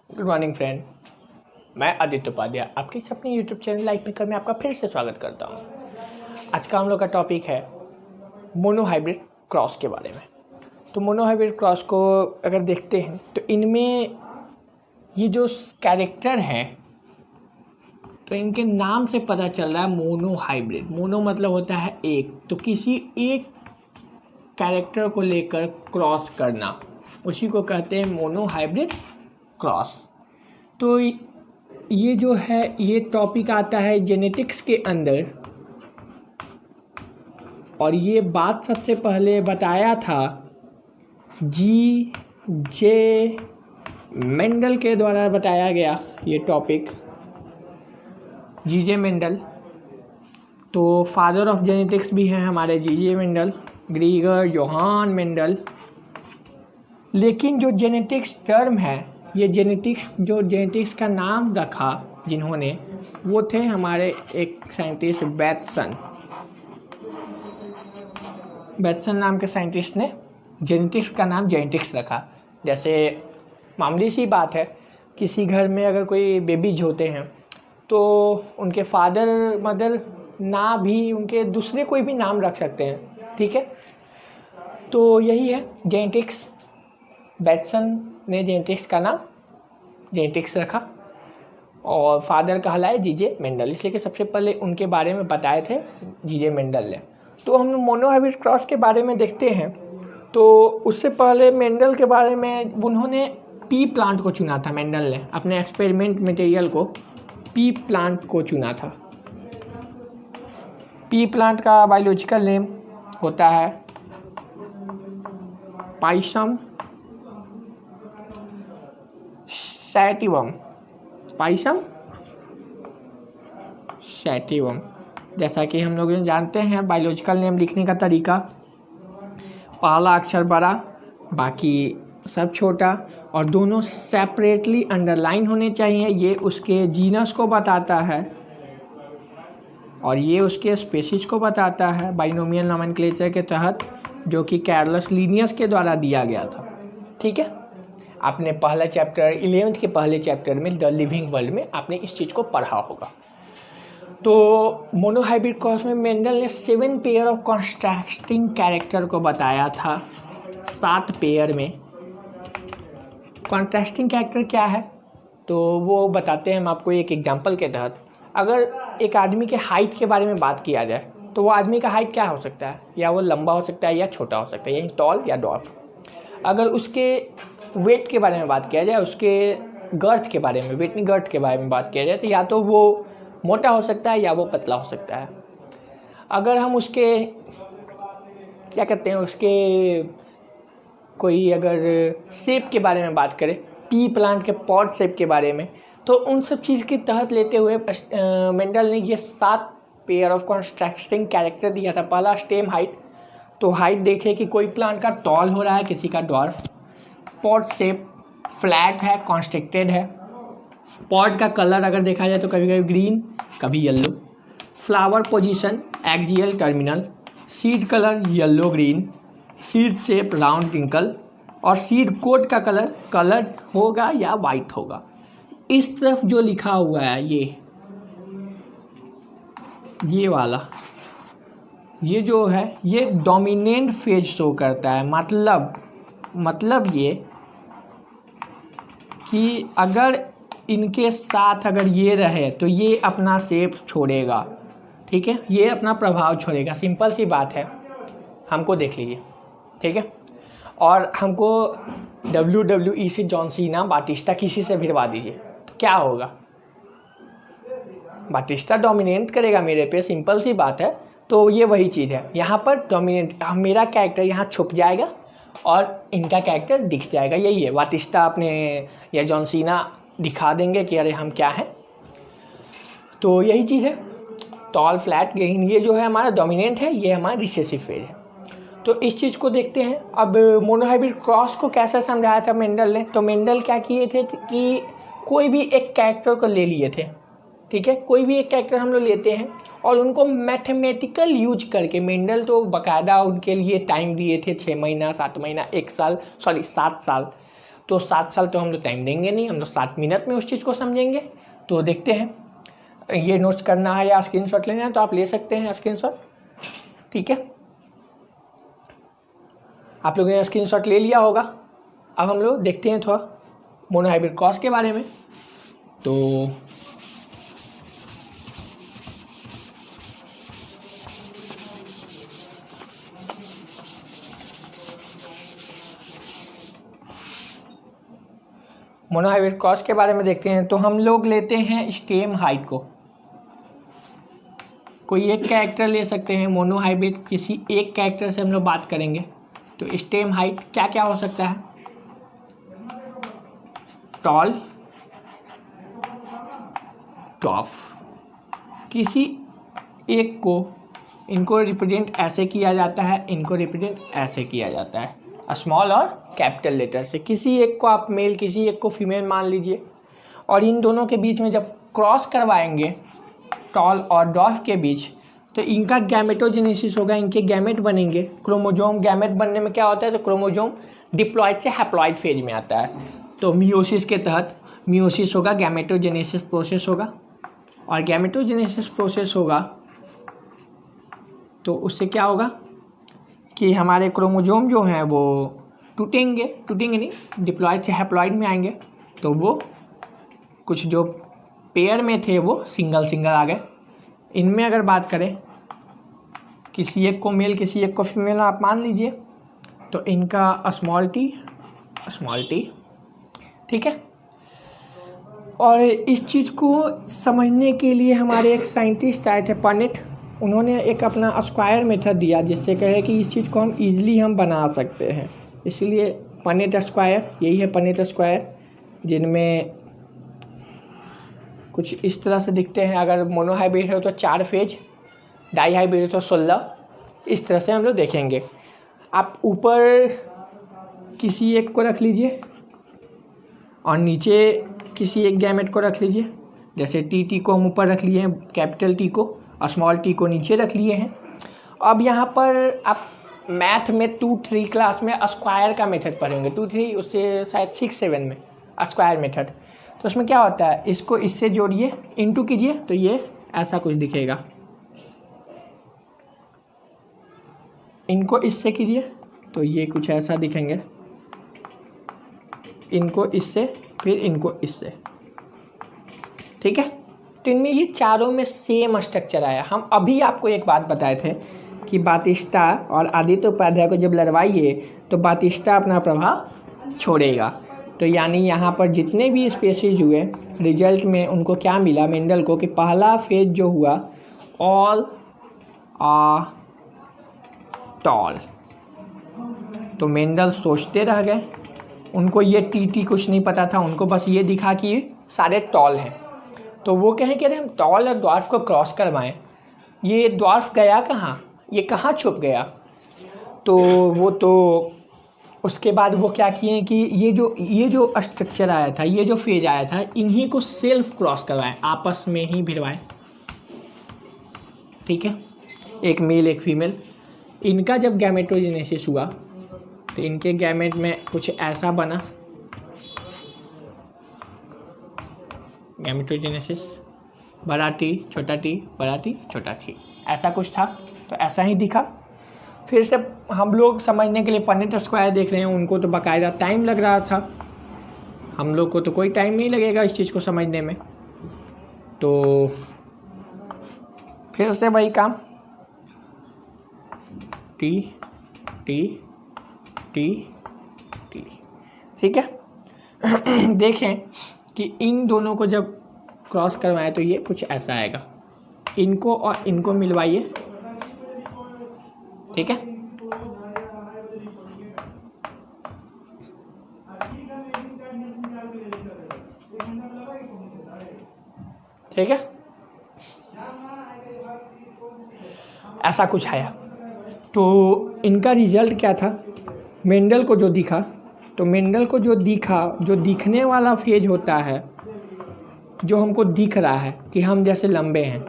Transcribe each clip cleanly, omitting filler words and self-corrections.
Good morning friend, मैं आदित्य उपाध्याय आपके इस अपने यूट्यूब चैनल लाइफ मेकर में आपका फिर से स्वागत करता हूँ। आज का हम लोग का टॉपिक है मोनोहाइब्रिड क्रॉस के बारे में। तो मोनोहाइब्रिड क्रॉस को अगर देखते हैं तो इनमें ये जो कैरेक्टर है तो इनके नाम से पता चल रहा है मोनोहाइब्रिड। मोनो मतलब होता है एक, तो किसी एक कैरेक्टर को लेकर क्रॉस करना, उसी को कहते हैं मोनोहाइब्रिड क्रॉस। तो ये जो है ये टॉपिक आता है जेनेटिक्स के अंदर, और ये बात सबसे पहले बताया था G.J. मेंडल के द्वारा बताया गया ये टॉपिक। G.J. मेंडल तो फादर ऑफ जेनेटिक्स भी हैं हमारे G.J. Mendel, Gregor Johann Mendel. लेकिन जो जेनेटिक्स टर्म है, ये जेनेटिक्स का नाम रखा जिन्होंने, वो थे हमारे एक साइंटिस्ट बैटसन नाम के साइंटिस्ट ने जेनेटिक्स का नाम जेनेटिक्स रखा। जैसे मामूली सी बात है, किसी घर में अगर कोई बेबीज होते हैं तो उनके फादर मदर ना भी उनके दूसरे कोई भी नाम रख सकते हैं, ठीक है। तो यही है जेनेटिक्स। बैटसन ने जेनेटिक्स का नाम जेनेटिक्स रखा और फादर कहलाए G.J. मेंडल, इसलिए कि सबसे पहले उनके बारे में बताए थे G.J. मेंडल ने। तो हम मोनोहाइब्रिड क्रॉस के बारे में देखते हैं। तो उससे पहले मेंडल के बारे में उन्होंने पी प्लांट को चुना था। मेंडल ने अपने एक्सपेरिमेंट मटेरियल को पी प्लांट को चुना था। पी प्लांट का बायोलॉजिकल नेम होता है पाइसम सैटिवम। पाइसम सैटिवम, जैसा कि हम लोग जानते हैं बायोलॉजिकल नेम लिखने का तरीका, पहला अक्षर बड़ा, बाकी सब छोटा, और दोनों सेपरेटली अंडरलाइन होने चाहिए। ये उसके जीनस को बताता है और ये उसके स्पीशीज को बताता है बाइनोमियल नोमेनक्लेचर के तहत, जो कि कैरोलस लिनियस के द्वारा दिया गया था, ठीक है। आपने पहला चैप्टर 11th के पहले चैप्टर में द लिविंग वर्ल्ड में आपने इस चीज़ को पढ़ा होगा। तो मोनोहाइब्रिड क्रॉस में मेंडल ने 7 पेयर ऑफ कॉन्ट्रास्टिंग कैरेक्टर को बताया था। 7 पेयर में कॉन्ट्रास्टिंग कैरेक्टर क्या है तो वो बताते हैं हम आपको एक एग्जांपल के तहत। अगर एक आदमी के हाइट के बारे में बात किया जाए तो वो आदमी का हाइट क्या हो सकता है, या वो लंबा हो सकता है या छोटा हो सकता है, यानी टॉल या डॉर्फ। अगर उसके वेट के बारे में बात किया जाए, उसके गर्थ के बारे में, वेट नहीं गर्थ के बारे में बात किया जाए, तो या तो वो मोटा हो सकता है या वो पतला हो सकता है। अगर हम उसके क्या कहते हैं, उसके कोई अगर शेप के बारे में बात करें, पी प्लांट के पॉट शेप के बारे में, तो उन सब चीज़ के तहत लेते हुए मेंडल ने ये 7 पेयर ऑफ कॉन्ट्रास्टिंग कैरेक्टर दिया था। पहला स्टेम हाइट, तो हाइट देखे कि कोई प्लांट का टॉल हो रहा है, किसी का डॉर्फ। पॉट शेप फ्लैट है, कॉन्स्ट्रिक्टेड है। पॉट का कलर अगर देखा जाए तो कभी कभी ग्रीन, कभी yellow. Flower position axial terminal. Seed colour yellow green. Seed shape round tinkle. और सीड कोट का कलर कलर्ड होगा या वाइट होगा। इस तरफ जो लिखा हुआ है ये वाला, ये जो है ये डोमिनेंट फेज शो करता है। मतलब ये कि अगर इनके साथ अगर ये रहे तो ये अपना शेप छोड़ेगा, ठीक है, ये अपना प्रभाव छोड़ेगा। सिंपल सी बात है, हमको देख लीजिए, ठीक है। और हमको WWE से जॉन सीना, बाटिस्टा, किसी से भिड़वा दीजिए तो क्या होगा, बाटिस्टा डोमिनेट करेगा मेरे पे, सिंपल सी बात है। तो ये वही चीज़ है, यहाँ पर डोमिनेट, मेरा कैरेक्टर यहाँ छुप जाएगा और इनका कैरेक्टर दिख जाएगा। यही है, बाटिस्टा अपने या जॉन सीना दिखा देंगे कि अरे हम क्या हैं। तो यही चीज़ है, टॉल फ्लैट। ये जो है हमारा डोमिनेंट है, ये हमारा रिसेसिव फेज है। तो इस चीज़ को देखते हैं। अब मोनोहाइब्रिड क्रॉस को कैसे समझाया था मेंडल ने, तो मेंडल क्या किए थे कि कोई भी एक कैरेक्टर को ले लिए थे, ठीक है। कोई भी एक कैरेक्टर हम लोग लेते हैं और उनको मैथमेटिकल यूज करके, मेंडल तो बाकायदा उनके लिए टाइम दिए थे 6 महीना 7 महीना 1 साल 7 साल तो 7 साल तो हम लोग टाइम देंगे नहीं, हम लोग 7 मिनट में उस चीज़ को समझेंगे। तो देखते हैं, ये नोट्स करना है या स्क्रीनशॉट लेना है तो आप ले सकते हैं स्क्रीनशॉट, ठीक है। आप लोगों ने स्क्रीनशॉट ले लिया होगा। अब हम लोग देखते हैं थोड़ा मोनोहाइब्रिड क्रॉस के बारे में। तो मोनोहाइब्रिड क्रॉस के बारे में देखते हैं। तो हम लोग लेते हैं स्टेम हाइट को, कोई एक कैरेक्टर ले सकते हैं। मोनोहाइब्रिड किसी एक कैरेक्टर से हम लोग बात करेंगे। तो स्टेम हाइट क्या क्या हो सकता है? टॉल, टॉफ, किसी एक को, इनको रिप्रेजेंट ऐसे किया जाता है, इनको रिप्रेजेंट ऐसे किया जाता है, स्मॉल और कैपिटल लेटर से। किसी एक को आप मेल, किसी एक को फीमेल मान लीजिए, और इन दोनों के बीच में जब क्रॉस करवाएंगे टॉल और डॉफ के बीच, तो इनका गैमेटोजेनेसिस होगा, इनके गैमेट बनेंगे। क्रोमोजोम गैमेट बनने में क्या होता है? तो क्रोमोजोम डिप्लॉयड से हैप्लॉयड फेज में आता है। तो मियोसिस के तहत मियोसिस होगा, गैमेटोजेनेसिस प्रोसेस होगा, और गैमेटोजेनेसिस प्रोसेस होगा तो उससे क्या होगा कि हमारे क्रोमोजोम जो हैं वो टूटेंगे नहीं, डिप्लॉयड से हैप्लॉयड में आएंगे। तो वो कुछ जो पेयर में थे वो सिंगल आ गए। इनमें अगर बात करें, किसी एक को मेल, किसी एक को फीमेल आप मान लीजिए, तो इनका स्मॉल टी, ठीक है। और इस चीज़ को समझने के लिए हमारे एक साइंटिस्ट आए थे, पनेट। उन्होंने एक अपना स्क्वायर मेथड दिया, जिससे कहे कि इस चीज़ को हम ईजिली हम बना सकते हैं। इसलिए पनेट स्क्वायर, यही है पनेट स्क्वायर, जिनमें कुछ इस तरह से दिखते हैं। अगर मोनोहाइब्रिड है तो 4 फेज, डाईहाइब्रिड है तो 16। इस तरह से हम लोग देखेंगे। आप ऊपर किसी एक को रख लीजिए और नीचे किसी एक गैमेट को रख लीजिए। जैसे टी को हम ऊपर रख लिए हैं, कैपिटल टी को, और स्मॉल टी को नीचे रख लिए हैं। अब यहाँ पर आप मैथ में 2-3 क्लास में स्क्वायर का मेथड पढ़ेंगे, 2-3 उससे शायद 6-7 में स्क्वायर मेथड। तो उसमें क्या होता है, इसको इससे जोड़िए, इनटू कीजिए, तो ये ऐसा कुछ दिखेगा। इनको इससे कीजिए तो ये कुछ ऐसा दिखेंगे, इनको इससे, फिर इनको इससे, ठीक है। तो इनमें ये चारों में सेम स्ट्रक्चर आया। हम अभी आपको एक बात बताए थे कि बातिस्टा और आदित्य उपाध्याय को जब लड़वाइए तो बातिस्टा अपना प्रभाव छोड़ेगा। तो यानी यहाँ पर जितने भी स्पेसीज हुए, रिजल्ट में उनको क्या मिला मेंडल को, कि पहला फेज जो हुआ ऑल आ टॉल। तो मेंडल सोचते रह गए, उनको ये टी कुछ नहीं पता था, उनको बस ये दिखा कि सारे टॉल हैं। तो वो कहें कि अरे हम टॉल और ड्वार्फ को क्रॉस करवाएं, ये ड्वार्फ गया कहाँ, ये कहाँ छुप गया। तो वो तो उसके बाद वो क्या किए कि ये जो स्ट्रक्चर आया था, ये जो फेज आया था, इन्हीं को सेल्फ क्रॉस करवाएं, आपस में ही भिड़वाएं, ठीक है। एक मेल एक फीमेल, इनका जब गैमेटोजेनेसिस हुआ तो इनके गैमेट में कुछ ऐसा बना, गैमेटोजेनेसिस, बड़ा टी छोटा टी, बड़ा टी छोटा टी, ऐसा कुछ था। तो ऐसा ही दिखा। फिर से हम लोग समझने के लिए पनेट स्क्वायर देख रहे हैं, उनको तो बाकायदा टाइम लग रहा था, हम लोग को तो कोई टाइम नहीं लगेगा इस चीज़ को समझने में। तो फिर से वही काम, टी टी टी टी, ठीक है। देखें कि इन दोनों को जब क्रॉस करवाएं तो ये कुछ ऐसा आएगा। इनको और इनको मिलवाइए, ठीक है। ठीक है, ऐसा कुछ आया। तो इनका रिजल्ट क्या था, मेंडल को जो दिखा, तो मेंडल को जो दिखा, जो दिखने वाला फेज होता है, जो हमको दिख रहा है कि हम जैसे लंबे हैं,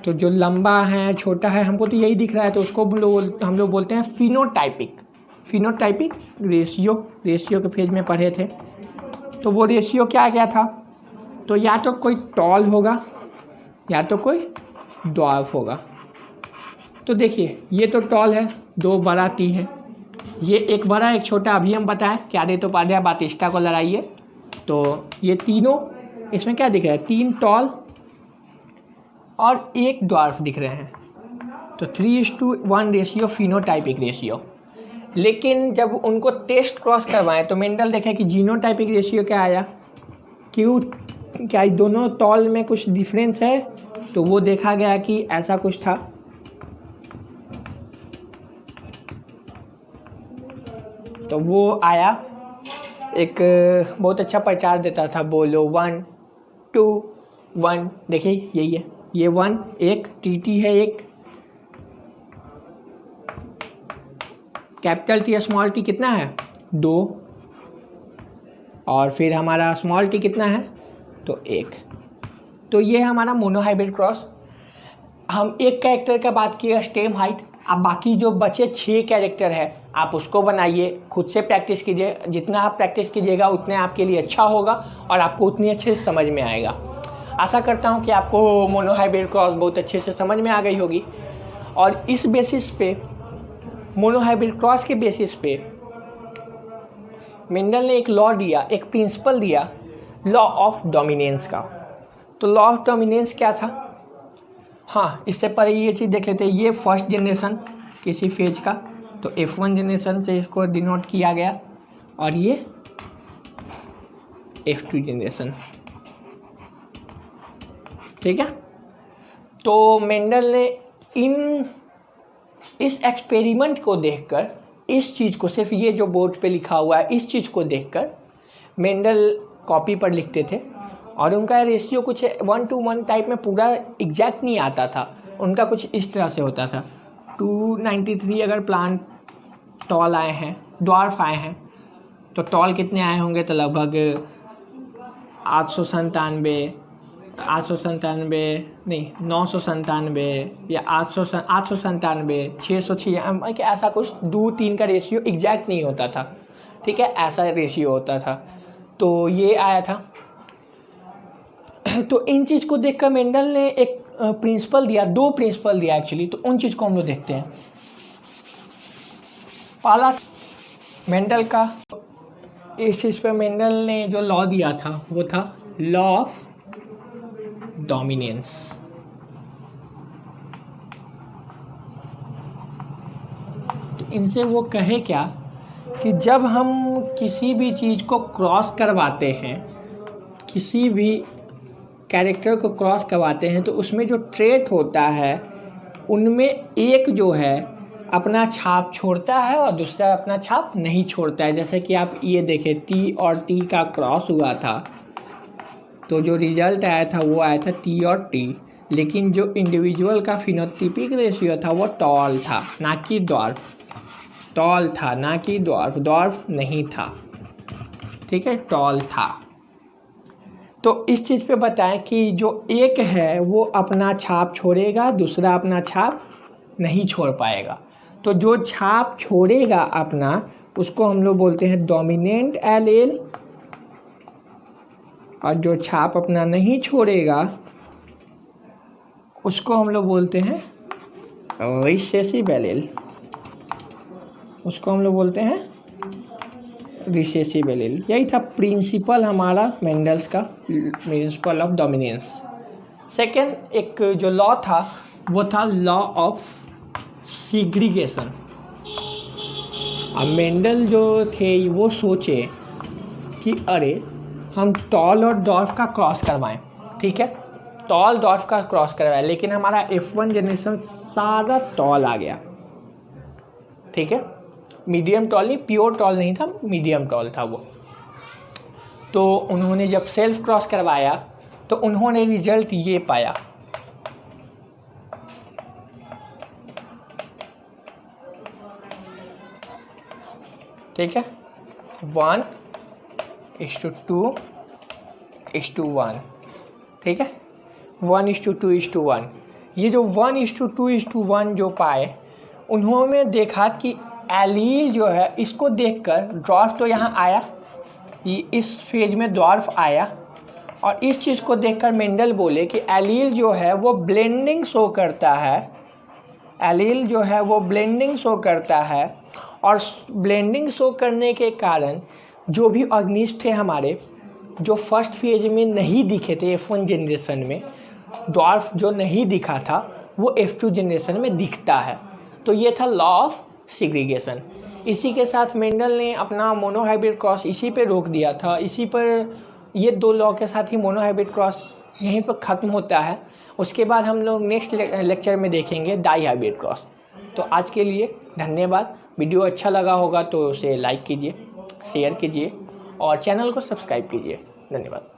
तो जो लंबा है छोटा है हमको तो यही दिख रहा है, तो उसको हम लोग बोलते हैं फिनोटाइपिक। फिनोटाइपिक रेशियो के फेज में पढ़े थे। तो वो रेशियो क्या था, तो या तो कोई टॉल होगा या तो कोई ड्वार्फ होगा। तो देखिए ये तो टॉल है, 2 बड़ा टी है, ये एक बड़ा एक छोटा। अभी हम बताएं कि आदित्योपाध्याय बातिस्टा को लड़ाइए, तो ये तीनों इसमें क्या दिख रहा है, 3 टॉल और 1 ड्वार्फ दिख रहे हैं। तो 3:1 रेशियो फिनोटाइपिक रेशियो। लेकिन जब उनको टेस्ट क्रॉस करवाएं तो मेंडल देखे कि जीनोटाइपिक रेशियो क्या आया, क्या दोनों टॉल में कुछ डिफरेंस है, तो वो देखा गया कि ऐसा कुछ था। तो वो आया, एक बहुत अच्छा प्रचार देता था, बोलो 1 2 1। देखिए यही है, ये 1 एक टी है, एक कैपिटल टी स्मॉल टी कितना है 2, और फिर हमारा स्मॉल टी कितना है तो 1। तो ये हमारा मोनोहाइब्रिड क्रॉस। हम एक कैरेक्टर का बात किया स्टेम हाइट। अब बाकी जो बचे 6 कैरेक्टर है आप उसको बनाइए, खुद से प्रैक्टिस कीजिए। जितना आप प्रैक्टिस कीजिएगा उतने आपके लिए अच्छा होगा और आपको उतनी अच्छे से समझ में आएगा। आशा करता हूँ कि आपको मोनोहाइब्रिड क्रॉस बहुत अच्छे से समझ में आ गई होगी। और इस बेसिस पे, मोनोहाइब्रिड क्रॉस के बेसिस पे मेंडल ने एक लॉ दिया, एक प्रिंसिपल दिया, लॉ ऑफ डोमिनेंस का। तो लॉ ऑफ डोमिनेंस क्या था, हाँ इससे पहले ये चीज़ देख लेते हैं। ये फर्स्ट जनरेशन किसी फेज का, तो F1 जनरेशन से इसको डिनोट किया गया, और ये F2 जनरेशन, ठीक है। तो मेंडल ने इस एक्सपेरिमेंट को देखकर, इस चीज़ को, सिर्फ ये जो बोर्ड पे लिखा हुआ है इस चीज़ को देखकर मेंडल कॉपी पर लिखते थे, और उनका रेशियो कुछ 1:1 टाइप में पूरा एग्जैक्ट नहीं आता था। उनका कुछ इस तरह से होता था, 293 अगर प्लांट टॉल आए हैं, ड्वार्फ आए हैं, तो टॉल कितने आए होंगे, तो लगभग 897 नहीं 997 या 897 606, ऐसा कुछ 2-3 का रेशियो एग्जैक्ट नहीं होता था, ठीक है, ऐसा रेशियो होता था। तो ये आया था। तो इन चीज़ को देखकर मेंडल ने एक प्रिंसिपल दिया, 2 प्रिंसिपल दिया एक्चुअली। तो उन चीज़ को हम लोग देखते हैं। पहला मेंडल का, इस चीज़ पे मेंडल ने जो लॉ दिया था वो था लॉ ऑफ डोमिनेंस। तो इनसे वो कहे क्या कि जब हम किसी भी चीज़ को क्रॉस करवाते हैं, किसी भी कैरेक्टर को क्रॉस करवाते हैं, तो उसमें जो ट्रेट होता है उनमें एक जो है अपना छाप छोड़ता है और दूसरा अपना छाप नहीं छोड़ता है। जैसे कि आप ये देखें, टी और टी का क्रॉस हुआ था, तो जो रिजल्ट आया था वो आया था टी और टी, लेकिन जो इंडिविजुअल का फिनोटाइपिक रेशियो था वो टॉल था ना कि ड्वार्फ, टॉल था ना कि ड्वार्फ, ड्वार्फ नहीं था, ठीक है, टॉल था। तो इस चीज़ पे बताएं कि जो एक है वो अपना छाप छोड़ेगा, दूसरा अपना छाप नहीं छोड़ पाएगा। तो जो छाप छोड़ेगा अपना, उसको हम लोग बोलते हैं डोमिनेंट एलील, और जो छाप अपना नहीं छोड़ेगा उसको हम लोग बोलते हैं रिसेसिव एलील, उसको हम लोग बोलते हैं रिसेसिव एलील। यही था प्रिंसिपल हमारा मेंडल्स का, प्रिंसिपल ऑफ डोमिनेंस। सेकेंड एक जो लॉ था वो था लॉ ऑफ सीग्रीगेशन। अब मेंडल जो थे वो सोचे कि अरे हम टॉल और डॉर्फ का क्रॉस करवाएं, ठीक है, टॉल डॉर्फ का क्रॉस करवाएं, लेकिन हमारा F1 जनरेशन सारा टॉल आ गया, ठीक है, मीडियम टॉल नहीं, प्योर टॉल नहीं था, मीडियम टॉल था वो। तो उन्होंने जब सेल्फ क्रॉस करवाया तो उन्होंने रिजल्ट ये पाया, ठीक है, 1:2:1, ठीक है, 1:2:1। ये जो 1:2:1 जो पाए, उन्होंने देखा कि एलील जो है इसको देखकर ड्वार्फ तो यहाँ आया, ये इस फेज में ड्वार्फ आया, और इस चीज़ को देखकर मेंडल बोले कि एलील जो है वो ब्लेंडिंग शो करता है, एलील जो है वो ब्लेंडिंग शो करता है, और ब्लेंडिंग शो करने के कारण जो भी ऑर्गेनिस्ट थे हमारे, जो फर्स्ट फेज में नहीं दिखे थे F1 जनरेशन में, ड्वार्फ जो नहीं दिखा था वो F2 जनरेशन में दिखता है। तो ये था लॉ ऑफ सेग्रीगेशन। इसी के साथ मेंडल ने अपना मोनोहाइब्रिड क्रॉस इसी पे रोक दिया था, इसी पर ये दो लॉ के साथ ही मोनोहाइब्रिड क्रॉस यहीं पर ख़त्म होता है। उसके बाद हम लोग नेक्स्ट लेक्चर में देखेंगे डाई हाइब्रिड क्रॉस। तो आज के लिए धन्यवाद। वीडियो अच्छा लगा होगा तो उसे लाइक कीजिए, शेयर कीजिए और चैनल को सब्सक्राइब कीजिए। धन्यवाद।